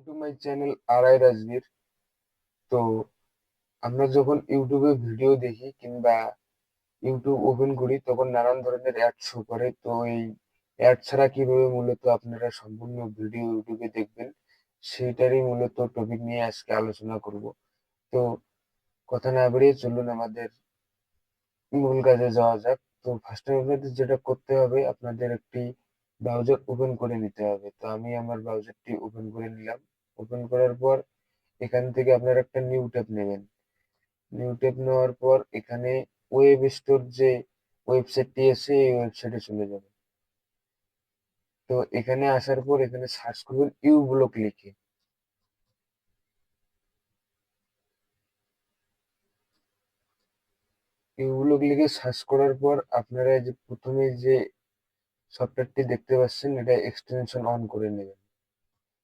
Two my channel আর আই রাজবীর। তো আমরা যখন ইউটিউবে ভিডিও দেখি কিংবা ইউটিউব ওপেন করি তখন নানান ধরনের অ্যাড শো করে। তো এই অ্যাড ছাড়া কিভাবে মূলত আপনারা সম্পূর্ণ ভিডিও ইউটিউবে দেখবেন সেইটারই মূলত টপিক নিয়ে আজকে আলোচনা করব। তো কথা না বাড়িয়ে চলুন আমাদের মূল কাজে যাওয়া যাক। তো ফার্স্ট আপনাদের যেটা করতে হবে, আপনাদের একটি ব্রাউজার ওপেন করে নিতে হবে। তো আমি আমার ব্রাউজারটি ওপেন করে নিলাম। ওপেন করার পর এখান থেকে আপনারা একটা নিউ ট্যাব নেবেন। নিউ ট্যাব নেওয়ার পর এখানে ওয়েব স্টোর যে ওয়েবসাইটটি আছে এই ওয়েবসাইটে চলে যাবেন। তো এখানে আসার পর এখানে সার্চ করবেন ইউ ব্লক লিখে। ইউ ব্লক লিখে সার্চ করার পর আপনারা যে প্রথমে যে সফটওয়্যারটি দেখতে পাচ্ছেন এটা এক্সটেনশন অন করে নেবেন।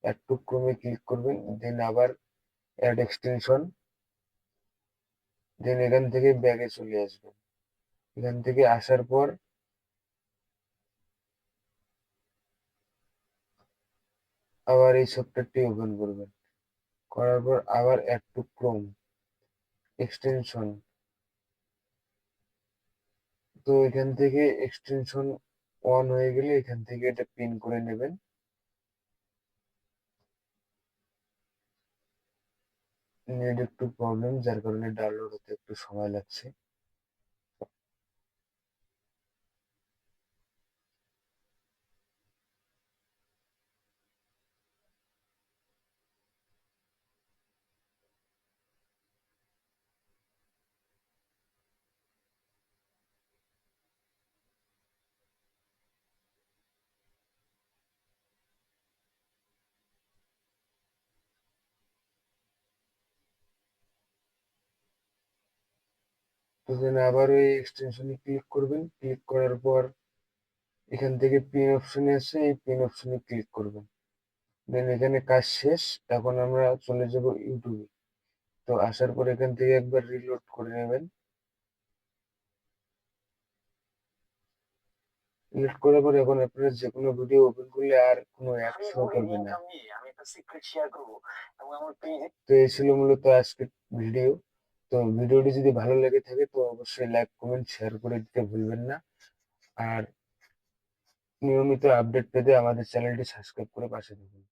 অ্যাড টু ক্রোমে ক্লিক করবেন, দেন আবার অ্যাড এক্সটেনশন, দেন এখান থেকে ব্যাগে চলে আসবেন। এখান থেকে আসার পর আবার এই সফটওয়্যারটি ওপেন করবেন। করার পর আবার অ্যাড টু ক্রোম এক্সটেনশন। তো এখান থেকে এক্সটেনশন অন হয়ে গেলে এখান থেকে এটা পিন করে নেবেন। নেট একটু প্রবলেম, যার কারণে ডাউনলোড হতে একটু সময় লাগছে। তো দেন আবার ওই এক্সটেনশনে ক্লিক করবেন। ক্লিক করার পর এখান থেকে পিন অপশনে আছে, এই পিন অপশনে ক্লিক করবেন। দেন এখানে কাজ শেষ। এখন আমরা চলে যাব ইউটিউবে। তো আসার পর এখান থেকে একবার রিলোড করে নেবেন। রিলোড করার পর এখন আপনারা যে কোনো ভিডিও ওপেন করলে আর কোনো অ্যাড শো করবে না। তো এই ছিল মূলত আজকের ভিডিও। তো ভিডিওটি যদি ভালো লেগে থাকে তো অবশ্যই লাইক কমেন্ট শেয়ার করে দিতে ভুলবেন না। আর নিয়মিত আপডেট পেতে আমাদের চ্যানেলটি সাবস্ক্রাইব করে পাশে থাকুন।